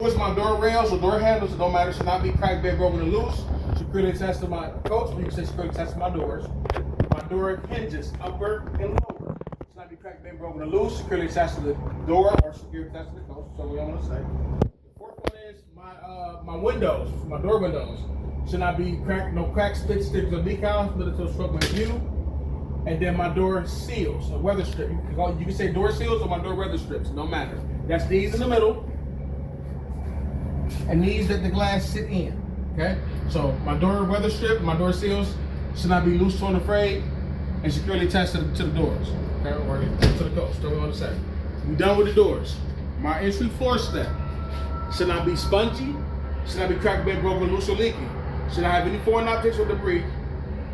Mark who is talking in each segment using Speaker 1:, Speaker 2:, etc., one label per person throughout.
Speaker 1: Push my door rails or door handles, it don't matter, should not be cracked, bent, broken, or loose. Securely attached to my coach, or you can say securely attached to my doors. My door hinges, upper and lower. Should not be cracked, bent, broken, or loose. Securely attached to the door or securely attached to the coach. So what I want to say. The fourth one is my windows, my door windows. Should not be cracked, no cracks, stitches, stickers, or decals, little to stroke my view. And then my door seals, a weather strip. You can say door seals or my door weather strips, no matter. That's these in the middle. And these that the glass sit in, okay? So my door weather strip, my door seals should not be loose, torn, or frayed, and securely attached to the doors, okay? Or to the coach, so we want to say. We done with the doors. My entry floor step should not be spongy, should not be cracked, bent, broken, loose, or leaking. Should not have any foreign objects or debris.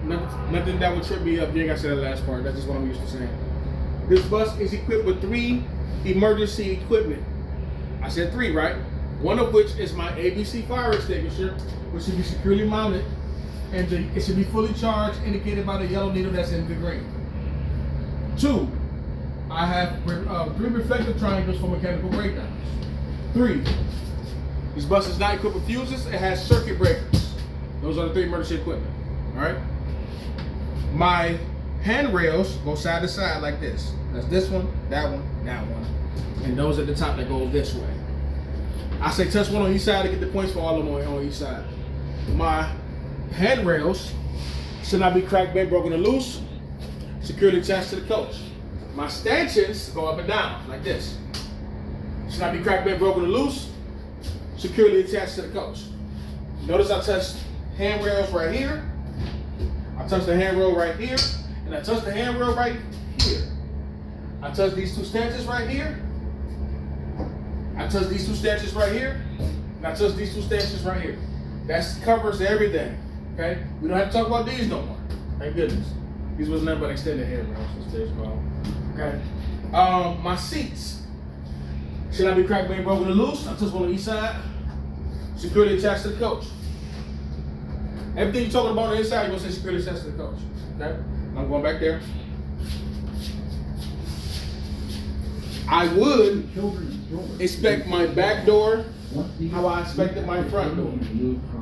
Speaker 1: Nothing that would trip me up. You ain't got to say the last part. That's just what I'm used to saying. This bus is equipped with 3 emergency equipment. I said 3, right? One of which is my ABC fire extinguisher, which should be securely mounted, and it should be fully charged, indicated by the yellow needle that's in the green. 2, I have 3 reflective triangles for mechanical breakdowns. 3, this bus is not equipped with fuses, it has circuit breakers. Those are the 3 emergency equipment, all right? My handrails go side to side like this. That's this one, that one, and those at the top that go this way. I say touch one on each side to get the points for all of them on each side. My handrails should not be cracked, bent, broken, or loose. Securely attached to the coach. My stanchions go up and down like this. Should not be cracked, bent, broken, or loose. Securely attached to the coach. Notice I touched handrails right here. I touched the handrail right here, and I touched the handrail right here. I touched these 2 stanchions right here. I touch these 2 stanchions right here, and I touch these 2 stanchions right here. That covers everything, okay? We don't have to talk about these no more. Thank goodness. These was nothing but extended handrails, as it's called. Okay. My seats should not be cracked, bent, broken, or loose. I touch one on each side. Securely attached to the coach. Everything you're talking about on the inside, you're gonna say securely attached to the coach. Okay? I'm going back there. I would inspect my back door how I inspected my front door.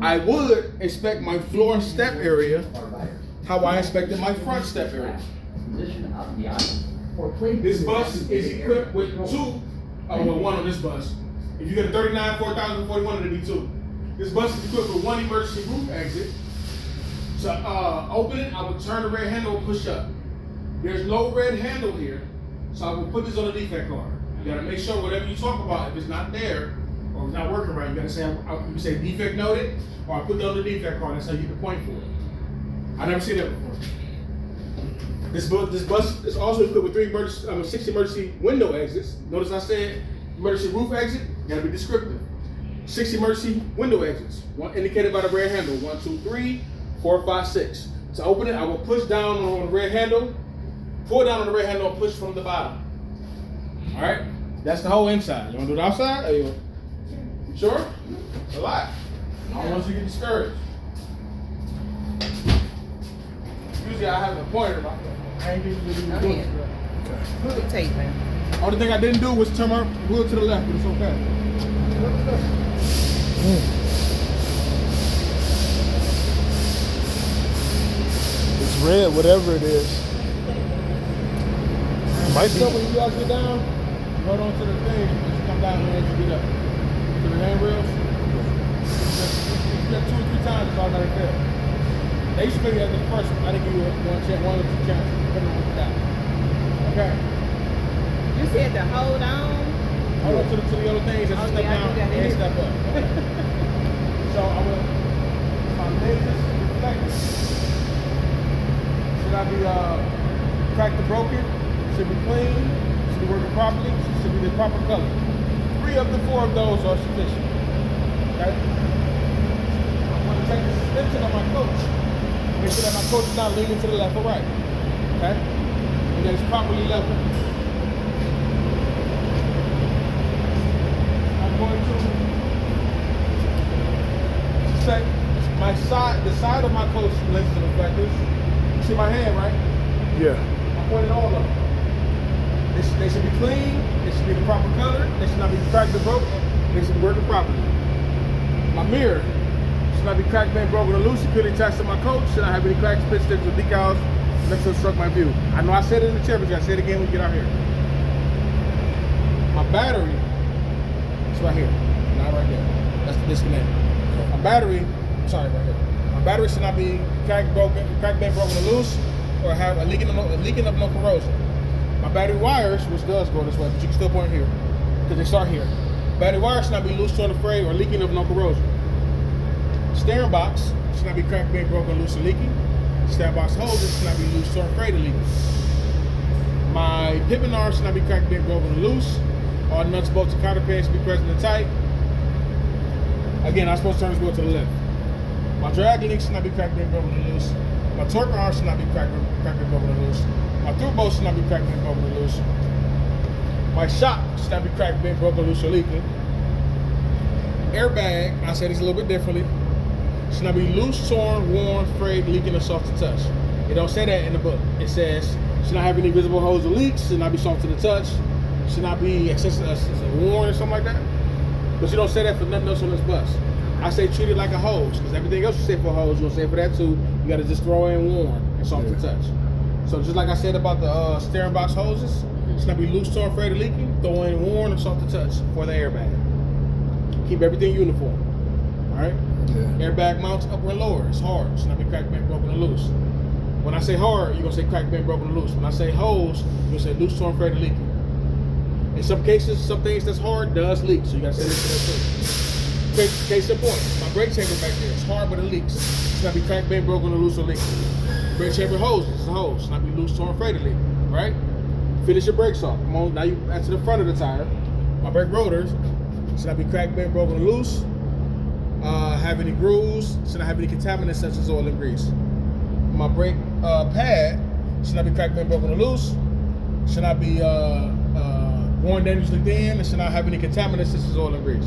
Speaker 1: I would inspect my floor and step area how I inspected my front step area. This bus is equipped with 2, one on this bus. If you get a 39, 4041, it'll be 2. This bus is equipped with 1 emergency roof exit. To open it, I would turn the red handle and push up. There's no red handle here, so I will put this on the defect card. You gotta make sure whatever you talk about, if it's not there or it's not working right, you gotta say, you can say defect noted, or I put that on the defect card. That's how you get the point for it. I never seen that before. This bus is also equipped with 6 emergency window exits. Notice I said emergency roof exit. You gotta be descriptive. 6 emergency window exits. One indicated by the red handle. 1, 2, 3, 4, 5, 6. To open it, I will push down on the red handle, pull down on the red handle, and push from the bottom. All right, that's the whole inside. You want to do the outside? Or you sure? It's a lot. I don't want you to get discouraged. Usually I have a pointer. I ain't usually do it.
Speaker 2: Put the tape in.
Speaker 1: Only thing I didn't do was turn my wheel to the left, but it's okay.
Speaker 3: It's red, whatever it is. Might be.
Speaker 1: So when you guys get down, you hold on to the thing and you come down and as you get up. To the handrails. You got 2 or 3 times, it's all not fail. They used to figure after the first one. I didn't give you one or 2 chances. Put it on down. Okay.
Speaker 2: You said to hold on.
Speaker 1: Hold on to the other things as you step down and step up. So I will, my latest reflectors should not be cracked or broken, should be clean, should be working properly, should be the proper color. 3 of the 4 of those are sufficient. Okay? I'm going to take the suspension on my coach. Make sure that my coach is not leaning to the left or right. Okay? And that it's properly level. Going to check the side of my coach lenses and reflectors. You see my hand, right?
Speaker 3: Yeah.
Speaker 1: I pointed all of them. They should be clean. They should be the proper color. They should not be cracked or broken. This is working properly. My mirror should not be cracked, bent, broken, or loose. Securely attached to my coach. Should not have any cracks, pitch sticks, or decals. Next to obstruct my view. I know I said it in the chair, but I say it again when we get out here. My battery is right here, not right there. That's the disconnect. My battery, sorry, right here. My battery should not be cracked, bent, broken, or loose, or have a leaking of no corrosion. My battery wires, which does go this way, but you can still point here, because they start here. Battery wires should not be loose, torn, or frayed, or leaking of no corrosion. Steering box should not be cracked, bent, broken, loose, or leaking. Steering box hoses should not be loose, torn, frayed, or leaking. My pivot arm should not be cracked, bent, broken, or loose. All nuts, bolts, and counter pins should be present and tight. Again, I'm supposed to turn this wheel to the left. My drag link should not be cracked, bent, broken, or loose. My torque arm should not be cracked, bent, broken, or loose. My through bolt should not be cracked, bent, broken, or loose. My shock should not be cracked, bent, broken, loose, or leaking. Airbag, I say this a little bit differently, should not be loose, torn, worn, frayed, leaking, or soft to touch. It don't say that in the book. It says should not have any visible holes or leaks, should not be soft to the touch, should not be excessive, worn or something like that. But you don't say that for nothing else on this bus. I say treat it like a hose, because everything else you say for a hose, you're gonna say for that too. You gotta just throw in worn and soft to touch. So just like I said about the steering box hoses, should not be loose, torn, frayed, or leaking. Throw in worn or soft to touch for the airbag. Keep everything uniform. All right. Yeah. Airbag mounts upper and lower. It's hard. Should not be cracked, bent, broken, or loose. When I say hard, you're gonna say cracked, bent, broken, or loose. When I say hose, you're gonna say loose, torn, frayed, or leaking. In some cases, some things that's hard does leak, so you gotta say this to that too. Case in point, my brake chamber back there, it's hard but it leaks. Should not be cracked, bent, broken, or loose, or leaking. Brake chamber hoses, it's a hose. Should not be loose, torn, frayed, or leaking. Right? Finish your brakes off. Come on, now you add to the front of the tire. My brake rotors should not be cracked, bent, broken, or loose. Have any grooves, should not have any contaminants such as oil and grease. My brake pad should not be cracked, bent, broken, or loose. Should not be worn dangerously thin. It should not have any contaminants such as oil and grease.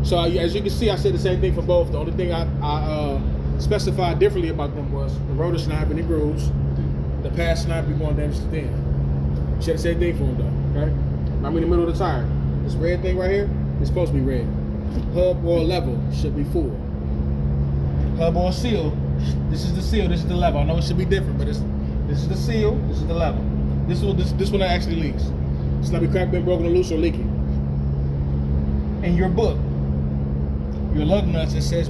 Speaker 1: So as you can see, I said the same thing for both. The only thing I specified differently about them was the rotor should not have any grooves. The pad should not be worn dangerously thin. You said the same thing for them though, okay? I'm in the middle of the tire. This red thing right here is supposed to be red. Hub oil level should be full. Hub oil seal, this is the seal, this is the level. I know it should be different, but this is the seal, this is the level. This one actually leaks. It's not be cracked, bent, broken, or loose, or leaking. In your book, your lug nuts, it says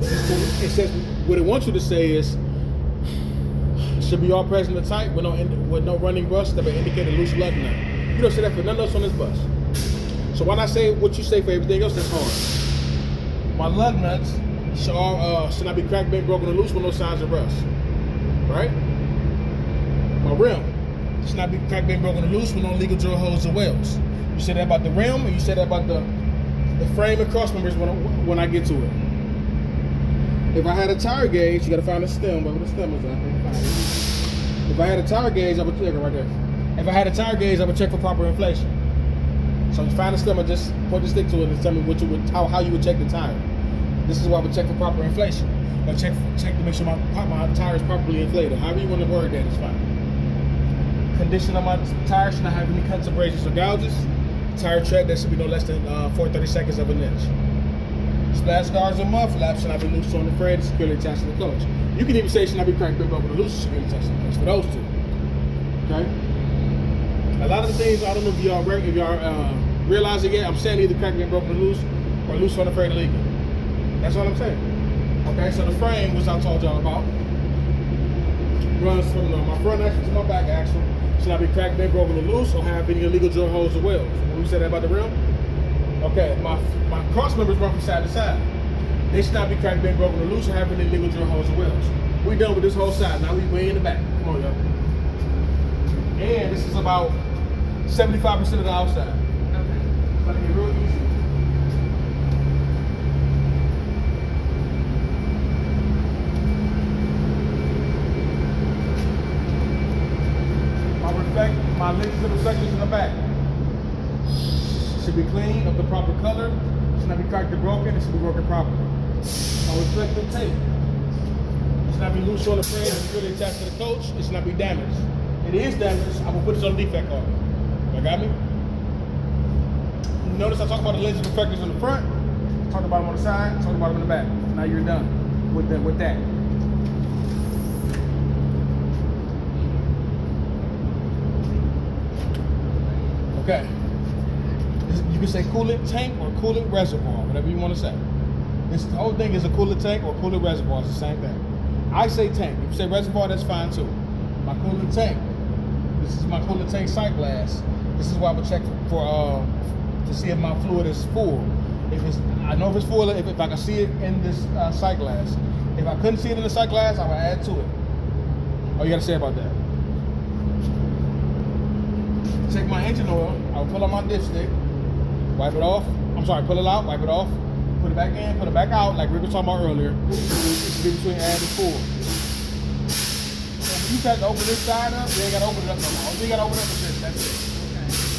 Speaker 1: what it wants you to say is it should be all present and tight with no running rust that would indicate a loose lug nut. You don't say that for nothing else on this bus. So why not say what you say for everything else that's hard? My lug nuts should not be cracked, bent, broken, or loose with no signs of rust. Right? My rim should not be cracked, bent, broken, or loose with no legal drill holes or welds. You said that about the rim, and you said that about the frame and cross members when I get to it. If I had a tire gauge, you gotta find the stem, but the stem is I can't find it. If I had a tire gauge, I would check it right there. If I had a tire gauge, I would check for proper inflation. So you find the stem and just point the stick to it and tell me how you would check the tire. This is why I would check for proper inflation. Or check to make sure my tire is properly inflated. However you want to word that is fine. Condition of my tire should not have any cuts, abrasions, or gouges. Tire tread, that should be no less than 4/32 of an inch. Splash guards or mud flaps should not be loose, torn, or frayed, and securely attached to the coach. You can even say it should not be cracked, bent, broken, or loose, securely attached to the coach for those two. Okay? A lot of the things, I don't know if y'all realize it yet, I'm saying either cracked, bent, broken, or loose, torn, or frayed, or leaking. That's all I'm saying. Okay, so the frame, which I told y'all about, runs from my front axle to my back axle. Should not be cracked, bent, broken, or loose, or have any illegal drill holes or welds. When we said that about the rim? Okay, my cross members run from side to side. They should not be cracked, bent, broken, or loose, or have any illegal drill holes or welds. We done with this whole side. Now we way in the back. Come on, y'all. And this is about 75% of the outside.
Speaker 2: Okay.
Speaker 1: It's gonna get real easy. My lenses and reflectors in the back should be clean, of the proper color. Should not be cracked or broken. It should be broken properly. My reflective tape should not be loose on the frame. It's really attached to the coach. It should not be damaged. It is damaged. I will put this on the defect card. You got me? Notice I talk about the lenses and reflectors in the front. Talk the bottom on the side, talk the bottom on the back. Now you're done with that. Okay. You can say coolant tank or coolant reservoir, whatever you want to say. This whole thing is a coolant tank or coolant reservoir. It's the same thing. I say tank. If you say reservoir, that's fine too. My coolant tank. This is my coolant tank sight glass. This is why I would check for to see if my fluid is full. I know if it's full, if I can see it in this sight glass. If I couldn't see it in the sight glass, I would add to it. All you gotta say about that. Take my engine oil, I'll pull out my dipstick, wipe it off. I'm sorry, pull it out, wipe it off, put it back in, put it back out, like Rick was talking about earlier. It's between add and full. So when you got to open this side up, you ain't got to open it up no more. You got to open it up with this, that's it.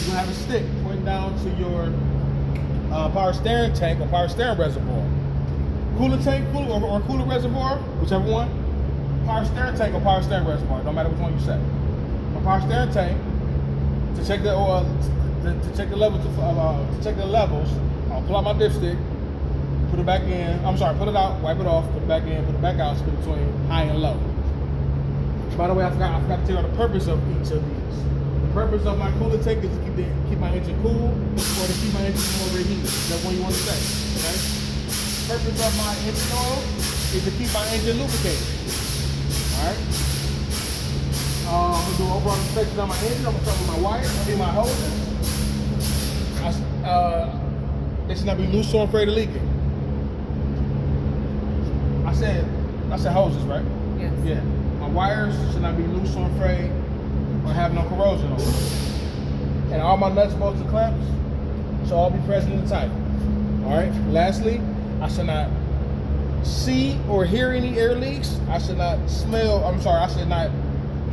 Speaker 1: You're gonna have a stick pointing down to your power steering tank or power steering reservoir. Coolant tank, or coolant reservoir, whichever one. Power steering tank or power steering reservoir, no matter which one you say. My power steering tank, to check the oil, to check the levels, I'll pull out my dipstick, put it back in. I'm sorry, pull it out, wipe it off, put it back in, put it back out, spin between high and low. By the way, I forgot to tell you the purpose of each of these. The purpose of my coolant tank is to keep my engine cool or to keep my engine overheated. That's what you want to say. Okay. The purpose of my engine oil is to keep my engine lubricated. All right. I'm gonna do an overall inspection on my engine. I'm gonna start with my wires, my hoses. They should not be loose or afraid of leaking. I said hoses, right?
Speaker 2: Yes.
Speaker 1: Yeah. My wires should not be loose or frayed or have no corrosion on them. And all my nuts, bolts, and clamps should all be present and tight. All right. Lastly, I should not see or hear any air leaks. I should not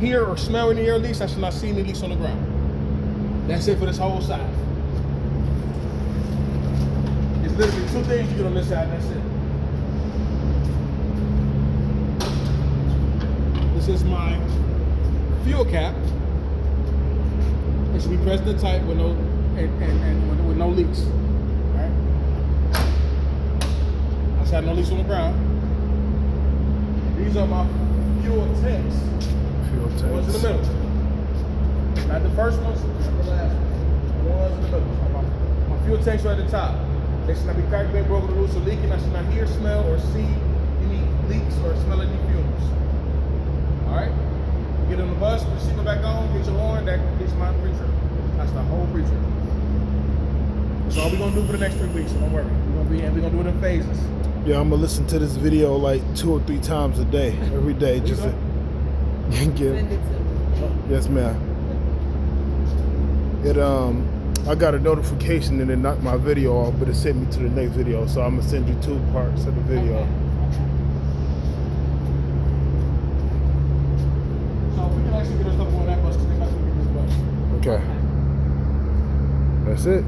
Speaker 1: hear or smell any air leaks. I should not see any leaks on the ground. That's it for this whole side. It's literally two things you get on this side, and that's it. This is my fuel cap. It should be present and tight with no with no leaks. All right. I should have no leaks on the ground. These are my fuel tanks. Ones in the middle. Not the first ones, not the last ones. The ones in the middle. My fuel tanks are at the top. They should not be cracked, bent, broken, loose, or leaking. I should not hear, smell, or see any leaks or smell any fumes. Alright? Get on the bus, put the seatbelt back on, get your horn, that is my preacher. That's the whole preacher. That's all we're gonna do for the next 3 weeks, so don't worry. We're gonna do it in phases.
Speaker 3: Yeah, I'm gonna listen to this video like 2 or 3 times a day, every day, just to get.
Speaker 2: Send it to me.
Speaker 3: Yes, ma'am. I got a notification and it knocked my video off, but it sent me to the next video, so I'm gonna send you 2 parts of the video.
Speaker 1: Okay. So we can actually get us up on that bus because they're not gonna get this bus.
Speaker 3: Okay. That's it.